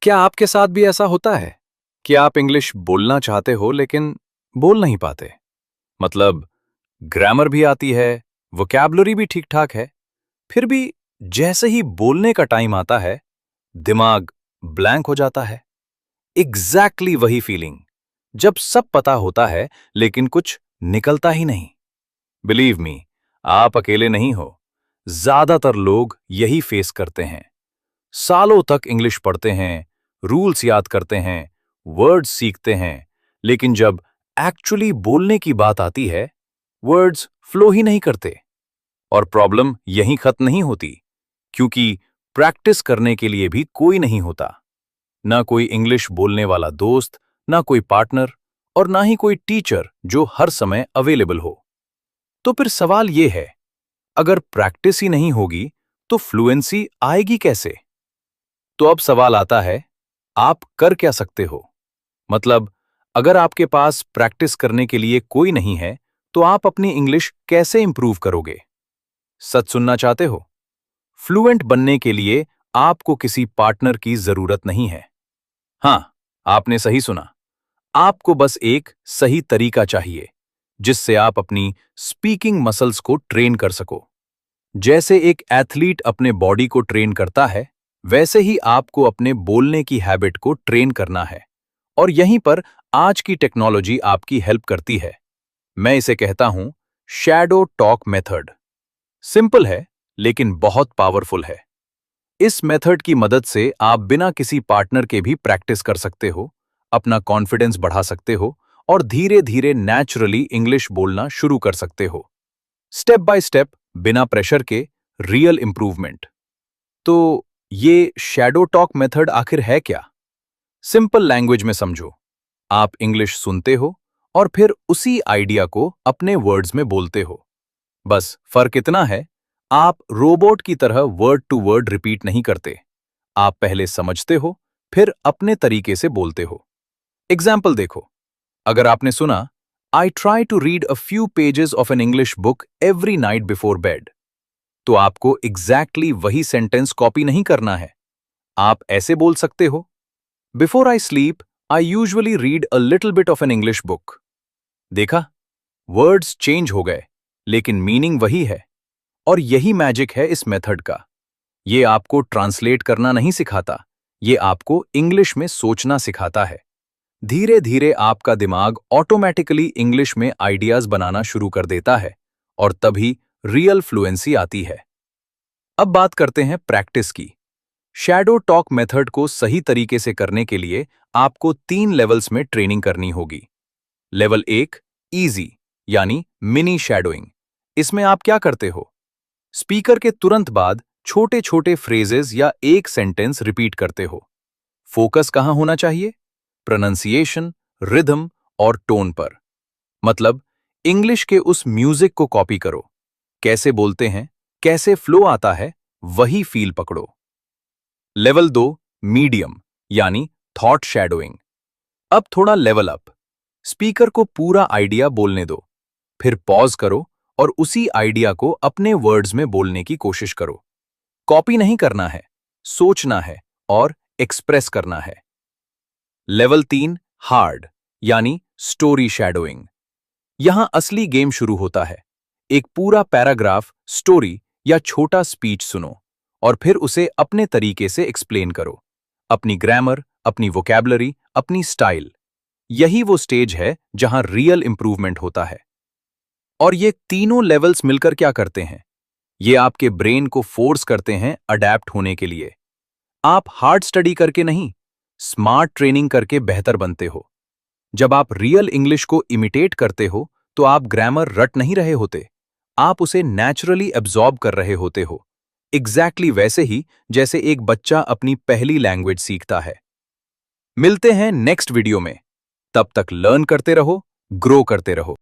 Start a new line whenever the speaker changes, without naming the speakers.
क्या आपके साथ भी ऐसा होता है कि आप इंग्लिश बोलना चाहते हो लेकिन बोल नहीं पाते? मतलब ग्रामर भी आती है, वोकैब्युलरी भी ठीक-ठाक है, फिर भी जैसे ही बोलने का टाइम आता है, दिमाग ब्लैंक हो जाता है। एग्जैक्टली वही फीलिंग, जब सब पता होता है लेकिन कुछ निकलता ही नहीं। बिलीव मी, आप अकेले नहीं हो। ज्यादातर लोग यही फेस करते हैं। सालों तक इंग्लिश पढ़ते हैं, रूल्स याद करते हैं, वर्ड्स सीखते हैं, लेकिन जब एक्चुअली बोलने की बात आती है, वर्ड्स फ्लो ही नहीं करते। और प्रॉब्लम यहीं खत्म नहीं होती, क्योंकि प्रैक्टिस करने के लिए भी कोई नहीं होता। ना कोई इंग्लिश बोलने वाला दोस्त, ना कोई पार्टनर, और ना ही कोई टीचर जो हर समय अवेलेबल हो। तो फिर सवाल ये है, अगर प्रैक्टिस ही नहीं होगी, तो फ्लुएंसी आएगी कैसे? तो अब सवाल आता है, आप कर क्या सकते हो? मतलब, अगर आपके पास प्रैक्टिस करने के लिए कोई नहीं है, तो आप अपनी इंग्लिश कैसे इंप्रूव करोगे? सच सुनना चाहते हो? फ्लुएंट बनने के लिए आपको किसी पार्टनर की जरूरत नहीं है। हाँ, आपने सही सुना। आपको बस एक सही तरीका चाहिए, जिससे आप अपनी स्पीकिंग मसल्स को ट्रेन कर सको। जैसे एक एथलीट अपने बॉडी को ट्रेन करता है, वैसे ही आपको अपने बोलने की हैबिट को ट्रेन करना है। और यहीं पर आज की टेक्नोलॉजी आपकी हेल्प करती है। मैं इसे कहता हूं शैडो टॉक मेथड। सिंपल है, लेकिन बहुत पावरफुल है। इस मेथड की मदद से आप बिना किसी पार्टनर के भी प्रैक्टिस कर सकते हो, अपना कॉन्फिडेंस बढ़ा सकते हो और धीरे धीरे नेचुरली इंग्लिश बोलना शुरू कर सकते हो। स्टेप बाय स्टेप, बिना प्रेशर के, रियल इंप्रूवमेंट। तो ये शैडो टॉक मेथड आखिर है क्या? सिंपल लैंग्वेज में समझो। आप इंग्लिश सुनते हो और फिर उसी आइडिया को अपने वर्ड्स में बोलते हो। बस फर्क इतना है, आप रोबोट की तरह वर्ड टू वर्ड रिपीट नहीं करते। आप पहले समझते हो, फिर अपने तरीके से बोलते हो। एग्जाम्पल देखो, अगर आपने सुना, I try to read a few pages of an English book every night before bed, तो आपको एग्जैक्टली वही सेंटेंस कॉपी नहीं करना है। आप ऐसे बोल सकते हो, before I sleep I usually read a little bit of an English book. देखा, वर्ड्स चेंज हो गए, लेकिन मीनिंग वही है। और यही मैजिक है इस मेथड का। ये आपको ट्रांसलेट करना नहीं सिखाता, ये आपको इंग्लिश में सोचना सिखाता है। धीरे धीरे आपका दिमाग ऑटोमेटिकली इंग्लिश में आइडियाज बनाना शुरू कर देता है, और तभी रियल फ्लुएंसी आती है। अब बात करते हैं प्रैक्टिस की। शैडो टॉक मेथड को सही तरीके से करने के लिए आपको 3 लेवल्स में ट्रेनिंग करनी होगी। लेवल 1, इजी, यानी मिनी शैडोइंग। इसमें आप क्या करते हो? स्पीकर के तुरंत बाद छोटे छोटे फ्रेजेस या एक सेंटेंस रिपीट करते हो। फोकस कहां होना चाहिए? प्रोनंसिएशन, रिदम और टोन पर। मतलब, इंग्लिश के उस म्यूजिक को कॉपी करो। कैसे बोलते हैं, कैसे फ्लो आता है, वही फील पकड़ो। लेवल 2, मीडियम, यानी थॉट शैडोइंग। अब थोड़ा लेवल अप। स्पीकर को पूरा आइडिया बोलने दो, फिर पॉज करो और उसी आइडिया को अपने वर्ड्स में बोलने की कोशिश करो। कॉपी नहीं करना है, सोचना है और एक्सप्रेस करना है। लेवल 3, हार्ड, यानी स्टोरी शैडोइंग। यहां असली गेम शुरू होता है। एक पूरा पैराग्राफ, स्टोरी या छोटा स्पीच सुनो और फिर उसे अपने तरीके से एक्सप्लेन करो। अपनी ग्रामर, अपनी वोकैब्युलरी, अपनी स्टाइल। यही वो स्टेज है जहां रियल इंप्रूवमेंट होता है। और ये तीनों लेवल्स मिलकर क्या करते हैं? ये आपके ब्रेन को फोर्स करते हैं अडैप्ट होने के लिए। आप हार्ड स्टडी करके नहीं, स्मार्ट ट्रेनिंग करके बेहतर बनते हो। जब आप रियल इंग्लिश को इमिटेट करते हो, तो आप ग्रामर रट नहीं रहे होते, आप उसे नेचुरली एब्जॉर्ब कर रहे होते हो। एग्जैक्टली वैसे ही जैसे एक बच्चा अपनी पहली लैंग्वेज सीखता है। मिलते हैं नेक्स्ट वीडियो में। तब तक लर्न करते रहो, ग्रो करते रहो।